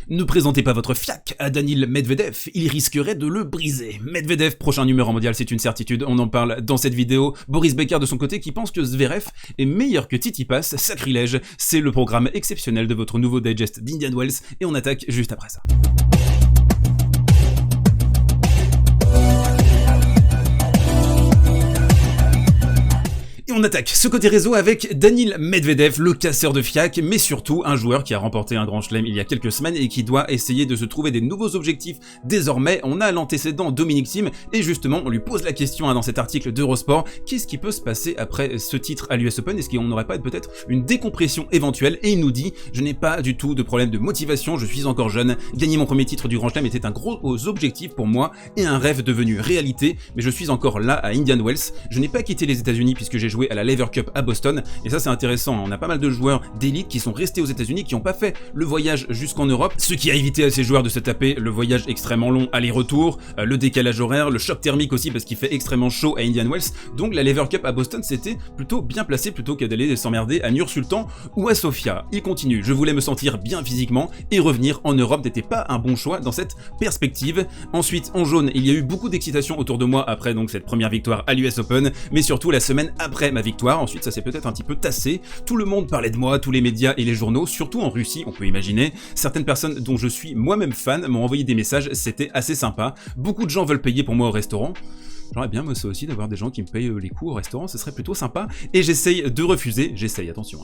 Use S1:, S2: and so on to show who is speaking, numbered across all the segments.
S1: Ne présentez pas votre fiac à Daniil Medvedev, il risquerait de le briser. Medvedev, prochain numéro mondial, c'est une certitude, on en parle dans cette vidéo. Boris Becker de son côté qui pense que Zverev est meilleur que Tsitsipas, sacrilège, c'est le programme exceptionnel de votre nouveau digest d'Indian Wells et on attaque juste après ça. On attaque ce côté réseau avec Daniil Medvedev, le casseur de fiac, mais surtout un joueur qui a remporté un grand chelem il y a quelques semaines et qui doit essayer de se trouver des nouveaux objectifs désormais. On a l'antécédent Dominic Thiem et justement on lui pose la question dans cet article d'Eurosport, qu'est-ce qui peut se passer après ce titre à l'US Open? Est-ce qu'on n'aurait pas peut-être une décompression éventuelle? Et il nous dit, je n'ai pas du tout de problème de motivation, je suis encore jeune, gagner mon premier titre du grand chelem était un gros objectif pour moi et un rêve devenu réalité, mais je suis encore là à Indian Wells, je n'ai pas quitté les États-Unis puisque j'ai joué à la Lever Cup à Boston, et ça c'est intéressant, on a pas mal de joueurs d'élite qui sont restés aux États-Unis, qui n'ont pas fait le voyage jusqu'en Europe, ce qui a évité à ces joueurs de se taper le voyage extrêmement long aller-retour, le décalage horaire, le choc thermique aussi parce qu'il fait extrêmement chaud à Indian Wells, donc la Lever Cup à Boston c'était plutôt bien placé plutôt que d'aller s'emmerder à Nur-Sultan ou à Sofia. Il continue, je voulais me sentir bien physiquement et revenir en Europe n'était pas un bon choix dans cette perspective. Ensuite en jaune, il y a eu beaucoup d'excitation autour de moi après donc cette première victoire à l'US Open, mais surtout la semaine après ma victoire. Ensuite ça s'est peut-être un petit peu tassé, tout le monde parlait de moi, tous les médias et les journaux, surtout en Russie on peut imaginer, certaines personnes dont je suis moi-même fan m'ont envoyé des messages, c'était assez sympa, beaucoup de gens veulent payer pour moi au restaurant. J'aimerais bien moi ça aussi d'avoir des gens qui me payent les coûts au restaurant, ce serait plutôt sympa, et j'essaye de refuser, attention.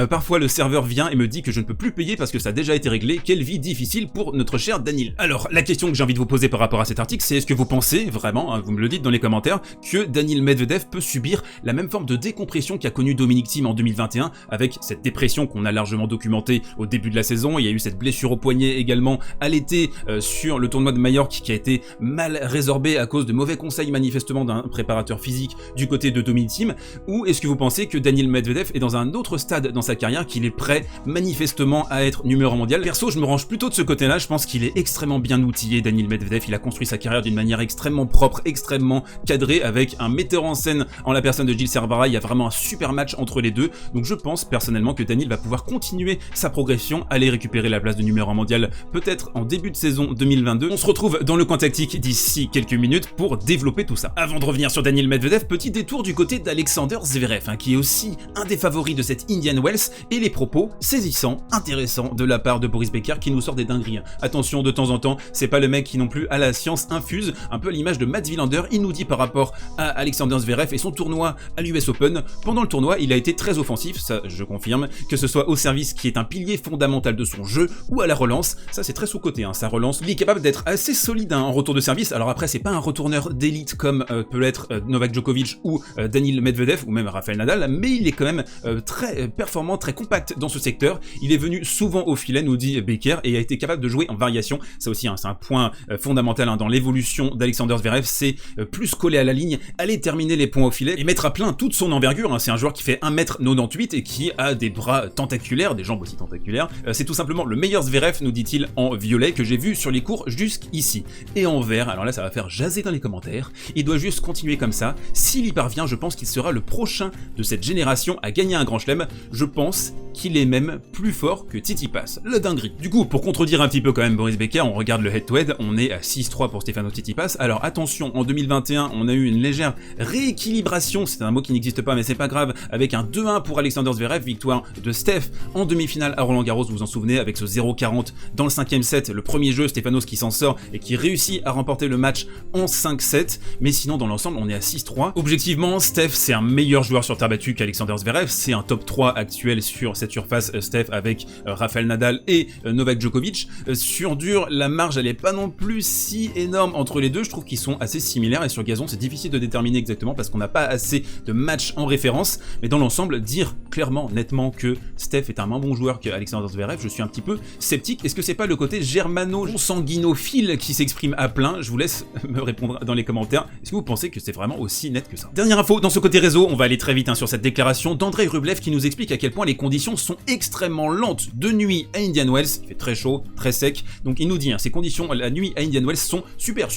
S1: Parfois le serveur vient et me dit que je ne peux plus payer parce que ça a déjà été réglé, quelle vie difficile pour notre cher Daniil. Alors la question que j'ai envie de vous poser par rapport à cet article, c'est est-ce que vous pensez vraiment, vous me le dites dans les commentaires, que Daniil Medvedev peut subir la même forme de décompression qu'a connu Dominic Thiem en 2021, avec cette dépression qu'on a largement documentée au début de la saison, il y a eu cette blessure au poignet également à l'été sur le tournoi de Majorque qui a été mal résorbé à cause de mauvais conseils manifestement d'un préparateur physique du côté de Dominic Thiem, ou est-ce que vous pensez que Daniil Medvedev est dans un autre stade dans sa carrière, qu'il est prêt manifestement à être numéro mondial? Perso, je me range plutôt de ce côté-là, je pense qu'il est extrêmement bien outillé, Daniil Medvedev, il a construit sa carrière d'une manière extrêmement propre, extrêmement cadrée, avec un metteur en scène en la personne de Gilles Servara, il y a vraiment un super match entre les deux, donc je pense personnellement que Daniil va pouvoir continuer sa progression, aller récupérer la place de numéro mondial, peut-être en début de saison 2022. On se retrouve dans le coin tactique d'ici quelques minutes pour développer tout ça. Avant de revenir sur Daniil Medvedev, petit détour du côté d'Alexander Zverev, qui est aussi un des favoris de cette Indian Wells, et les propos saisissants, intéressants de la part de Boris Becker qui nous sort des dingueries. Attention, de temps en temps, c'est pas le mec qui non plus a la science infuse, un peu à l'image de Mats Wilander, il nous dit par rapport à Alexander Zverev et son tournoi à l'US Open, pendant le tournoi il a été très offensif, ça je confirme, que ce soit au service qui est un pilier fondamental de son jeu, ou à la relance, ça c'est très sous-côté, sa relance, il est capable d'être assez solide en retour de service, alors après c'est pas un retourneur d'élite comme peut l'être Novak Djokovic ou Daniil Medvedev ou même Rafael Nadal, mais il est quand même très performant, très compact dans ce secteur. Il est venu souvent au filet, nous dit Becker, et a été capable de jouer en variation. Ça aussi, c'est un point fondamental dans l'évolution d'Alexander Zverev, c'est plus coller à la ligne, aller terminer les points au filet et mettre à plein toute son envergure. C'est un joueur qui fait 1m98 et qui a des bras tentaculaires, des jambes aussi tentaculaires. C'est tout simplement le meilleur Zverev, nous dit-il en violet, que j'ai vu sur les cours jusqu'ici. Et en vert, alors là ça va faire jaser dans les commentaires, il doit juste continuer comme ça, s'il y parvient, je pense qu'il sera le prochain de cette génération à gagner un grand chelem, je pense qu'il est même plus fort que Tsitsipas, le dinguerie. Du coup, pour contredire un petit peu quand même Boris Becker, on regarde le head-to-head, on est à 6-3 pour Stefanos Tsitsipas, alors attention, en 2021, on a eu une légère rééquilibration, c'est un mot qui n'existe pas mais c'est pas grave, avec un 2-1 pour Alexander Zverev, victoire de Steph en demi-finale à Roland Garros, vous vous en souvenez, avec ce 0-40 dans le 5ème set, le premier jeu, Stefanos qui s'en sort et qui réussit à remporter le match en 5-7, mais sinon dans l'ensemble on est à 6-3. Objectivement, Steph c'est un meilleur joueur sur terre battue qu'Alexander Zverev, c'est un top 3 actuel sur cette surface, Steph, avec Rafael Nadal et Novak Djokovic. Sur dur, la marge elle est pas non plus si énorme entre les deux, je trouve qu'ils sont assez similaires, et sur gazon c'est difficile de déterminer exactement parce qu'on n'a pas assez de matchs en référence, mais dans l'ensemble, dire clairement, nettement que Steph est un moins bon joueur qu'Alexander Zverev, je suis un petit peu sceptique. Est-ce que c'est pas le côté germano-sanguinophile qui s'exprime à plein? Je vous laisse me répondre dans les commentaires, Est-ce que vous pensez que c'est vraiment aussi net que ça? Dernière info, dans ce côté réseau, on va aller très vite sur cette déclaration d'Andrei Rublev qui nous explique à quel point les conditions sont extrêmement lentes de nuit à Indian Wells. Il fait très chaud, très sec, donc il nous dit, ces conditions la nuit à Indian Wells sont super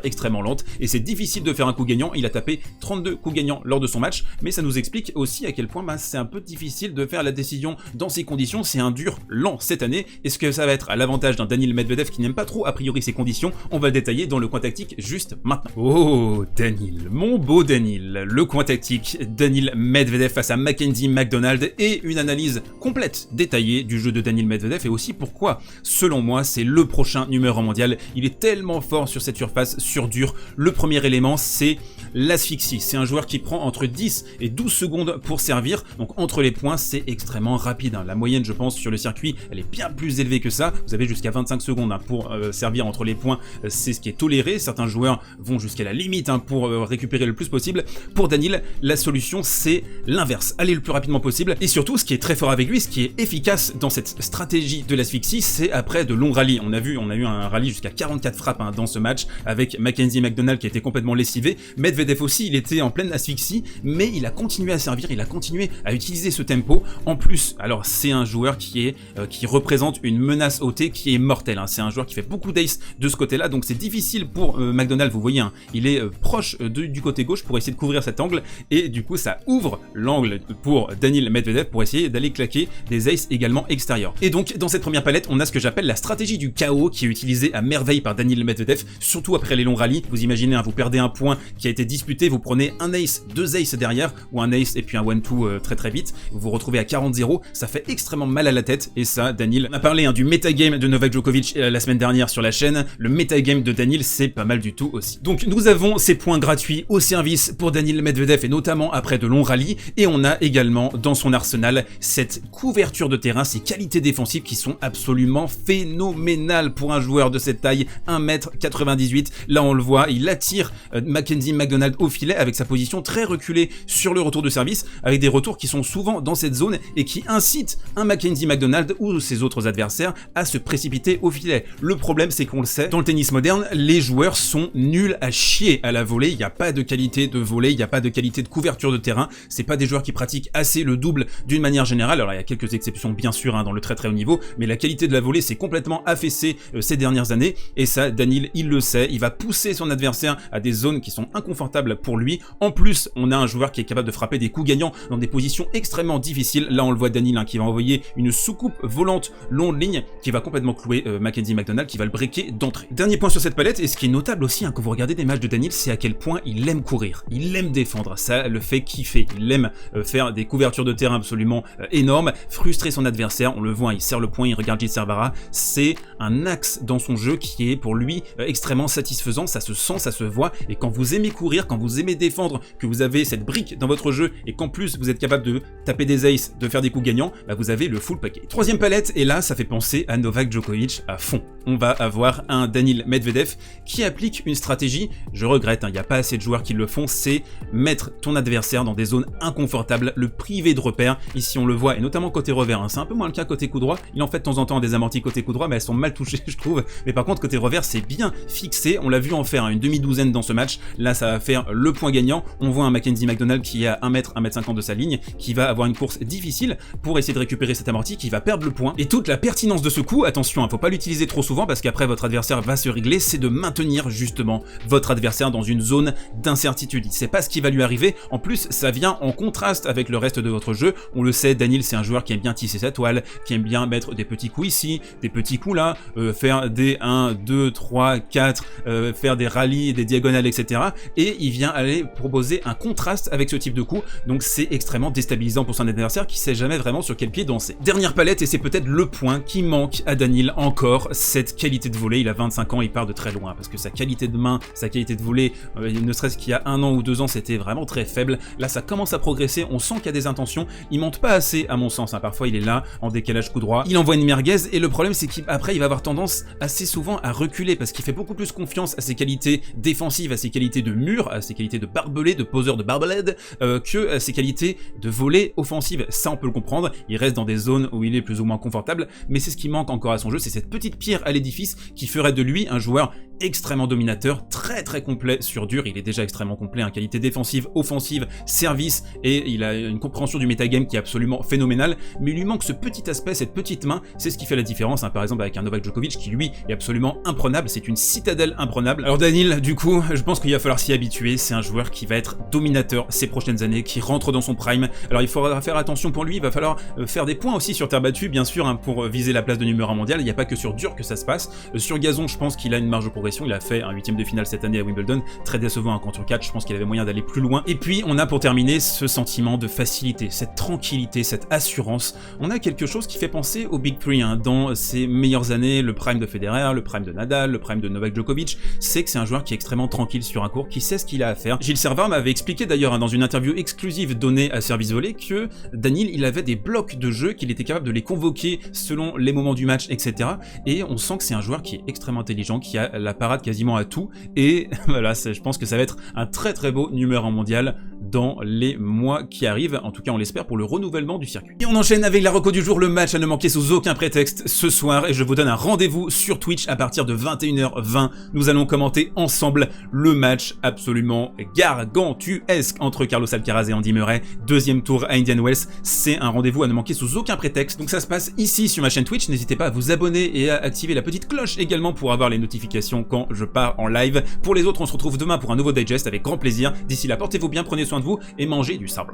S1: extrêmement lentes et c'est difficile de faire un coup gagnant. Il a tapé 32 coups gagnants lors de son match, mais ça nous explique aussi à quel point c'est un peu difficile de faire la décision dans ces conditions. C'est un dur lent cette année. Est-ce que ça va être à l'avantage d'un Daniil Medvedev qui n'aime pas trop a priori ces conditions? On va le détailler dans le coin tactique juste maintenant. Oh Daniil, mon beau Daniil, le coin tactique, Daniil Medvedev face à Mackenzie McDonald et une analyse complète, détaillée du jeu de Daniil Medvedev et aussi pourquoi, selon moi, c'est le prochain numéro 1 mondial. Il est tellement fort sur cette surface, sur dur. Le premier élément, c'est l'asphyxie. C'est un joueur qui prend entre 10 et 12 secondes pour servir, donc entre les points, c'est extrêmement rapide. La moyenne, je pense, sur le circuit, elle est bien plus élevée que ça. Vous avez jusqu'à 25 secondes pour servir entre les points, c'est ce qui est toléré. Certains joueurs vont jusqu'à la limite pour récupérer le plus possible. Pour Daniil, la solution, c'est l'inverse. Aller le plus rapidement possible. Et surtout, ce qui est très fort avec lui, ce qui est efficace dans cette stratégie de l'asphyxie, c'est après de longs rallyes. On a eu un rallye jusqu'à 44 frappes dans ce match, avec Mackenzie McDonald qui a été complètement lessivé. Medvedev aussi, il était en pleine asphyxie, mais il a continué à servir, il a continué à utiliser ce tempo. En plus, alors c'est un joueur qui représente une menace au T qui est mortelle. C'est un joueur qui fait beaucoup d'ace de ce côté-là, donc c'est difficile pour McDonald. Vous voyez, il est proche du côté gauche pour essayer de couvrir cet angle, et du coup ça ouvre l'angle pour Daniil Medvedev pour essayer d'aller claquer des aces également extérieurs. Et donc dans cette première palette, on a ce que j'appelle la stratégie du chaos qui est utilisée à merveille par Daniil Medvedev, surtout après les longs rallyes. Vous imaginez, vous perdez un point qui a été disputé, vous prenez un ace, deux aces derrière, ou un ace et puis un 1-2 très vite, vous vous retrouvez à 40-0, ça fait extrêmement mal à la tête, et ça, Daniil, on a parlé du metagame de Novak Djokovic la semaine dernière sur la chaîne, le metagame de Daniil, c'est pas mal du tout aussi. Donc nous avons ces points gratuits au service pour Daniil Medvedev, et notamment après de longs rallyes, et on a également dans son arsenal cette couverture de terrain, ces qualités défensives qui sont absolument phénoménales pour un joueur de cette taille, 1m98, là on le voit, il attire Mackenzie McDonald au filet avec sa position très reculée sur le retour de service, avec des retours qui sont souvent dans cette zone et qui incitent un Mackenzie McDonald ou ses autres adversaires à se précipiter au filet. Le problème, c'est qu'on le sait, dans le tennis moderne, les joueurs sont nuls à chier à la volée. Il n'y a pas de qualité de volée, il n'y a pas de qualité de couverture de terrain. C'est pas des joueurs qui pratiquent assez le double d'une manière générale. Alors il y a quelques exceptions bien sûr dans le très haut niveau, mais la qualité de la volée s'est complètement affaissée ces dernières années, et ça, Daniil, il le sait. Il va pousser son adversaire à des zones qui sont inconfortables pour lui. En plus, on a un joueur qui est capable de frapper des coups gagnants dans des positions extrêmement difficiles. Là, on le voit, Daniil qui va envoyer une soucoupe volante longue ligne qui va complètement clouer Mackenzie McDonald, qui va le breaker d'entrée. Dernier point sur cette palette, et ce qui est notable aussi quand vous regardez des matchs de Daniil, c'est à quel point il aime courir, il aime défendre, ça le fait kiffer, il aime faire des couvertures de terrain absolument énormes, frustrer son adversaire, on le voit, il serre le poing, il regarde Gilles Servara, c'est un axe dans son jeu qui est pour lui extrêmement satisfaisant, ça se sent, ça se voit, et quand vous aimez courir, quand vous aimez défendre, que vous avez cette brique dans votre jeu, et qu'en plus vous êtes capable de taper des aces, de faire des coups gagnants, vous avez le full paquet. Troisième palette, et là ça fait penser à Novak Djokovic à fond. On va avoir un Daniil Medvedev qui applique une stratégie, je regrette, il n'y a pas assez de joueurs qui le font, c'est mettre ton adversaire dans des zones inconfortables, le priver de repères. Ici on le voit, et notamment côté revers, c'est un peu moins le cas côté coup droit, il en fait de temps en temps des amortis côté coup droit, mais elles sont mal touchées je trouve, mais par contre côté revers c'est bien fixé, on l'a vu en faire une demi-douzaine dans ce match, là ça va faire le point gagnant. On voit un Mackenzie McDonald qui est à 1m, 1m50 de sa ligne, qui va avoir une course difficile pour essayer de récupérer cet amorti, qui va perdre le point, et toute la pertinence de ce coup, attention, faut pas l'utiliser trop souvent parce qu'après votre adversaire va se régler, c'est de maintenir justement votre adversaire dans une zone d'incertitude. Il sait pas ce qui va lui arriver, en plus ça vient en contraste avec le reste de votre jeu. On le sait, Daniil c'est un joueur qui aime bien tisser sa toile, qui aime bien mettre des petits coups ici, des petits coups là, faire des 1, 2, 3, 4, faire des rallyes, des diagonales, etc. Et il vient aller proposer un contraste avec ce type de coup, donc c'est extrêmement déstabilisant pour son adversaire qui sait jamais vraiment sur quel pied danser. Dernière palette, et c'est peut-être le point qui manque à Daniil encore, cette qualité de volée. Il a 25 ans, il part de très loin, parce que sa qualité de main, sa qualité de volée, ne serait-ce qu'il y a 1 an ou 2 ans, c'était vraiment très faible. Là, ça commence à progresser, on sent qu'il y a des intentions, il monte pas assez à mon sens, parfois il est là, en décalage coup droit, il envoie une merguez, et le problème c'est qu'après il va avoir tendance assez souvent à reculer, parce qu'il fait beaucoup plus confiance à ses qualités défensives, à ses qualités de mur, à ses qualités de barbelé, de poseur de barbelade, que à ses qualités de volée offensive. Ça on peut le comprendre, il reste dans des zones où il est plus ou moins confortable, mais c'est ce qui manque encore à son jeu, c'est cette petite pierre à l'édifice qui ferait de lui un joueur extrêmement dominateur, très complet complet sur dur, il est déjà extrêmement complet, qualité défensive, offensive, service, et il a une compréhension du metagame qui est absolument phénoménale, mais il lui manque ce petit aspect, cette petite main, c'est ce qui fait la différence, par exemple avec un Novak Djokovic qui lui est absolument imprenable, c'est une citadelle imprenable. Alors Daniil, du coup, je pense qu'il va falloir s'y habituer, c'est un joueur qui va être dominateur ces prochaines années, qui rentre dans son prime, alors il faudra faire attention pour lui, il va falloir faire des points aussi sur terre battue, bien sûr, pour viser la place de numéro 1 mondial, il n'y a pas que sur dur que ça se passe, sur gazon je pense qu'il a une marge de progression, il a fait un 8ème de finale cette année à Wimbledon, très décevant contre 4, je pense qu'il avait moyen d'aller plus loin, et puis on a pour terminer ce sentiment de facilité, cette tranquillité, cette assurance, on a quelque chose qui fait penser au Big Three, dans ses meilleures années, le prime de Federer, le prime de Nadal, le prime de Novak Djokovic, c'est que c'est un joueur qui est extrêmement tranquille sur un court, qui sait ce qu'il a à faire. Gilles Servat m'avait expliqué d'ailleurs dans une interview exclusive donnée à Service Volley que Daniil, il avait des blocs de jeu, qu'il était capable de les convoquer selon les moments du match, etc. Et on sent que c'est un joueur qui est extrêmement intelligent, qui a la parade quasiment à tout, et voilà, je pense que ça va être un très très beau numéro 1 mondial dans les mois qui arrivent, en tout cas on l'espère pour le renouvellement du circuit. Et on enchaîne avec la reco du jour, le match à ne manquer sous aucun prétexte ce soir, et je vous donne un rendez-vous sur Twitch à partir de 21h20, nous allons commenter ensemble le match absolument gargantuesque entre Carlos Alcaraz et Andy Murray, deuxième tour à Indian Wells, c'est un rendez-vous à ne manquer sous aucun prétexte, donc ça se passe ici sur ma chaîne Twitch, n'hésitez pas à vous abonner et à activer la petite cloche également pour avoir les notifications quand je pars en live. Pour les autres, on se retrouve demain pour un nouveau digest avec grand plaisir, d'ici là portez-vous bien, prenez soin de vous et mangez du sable.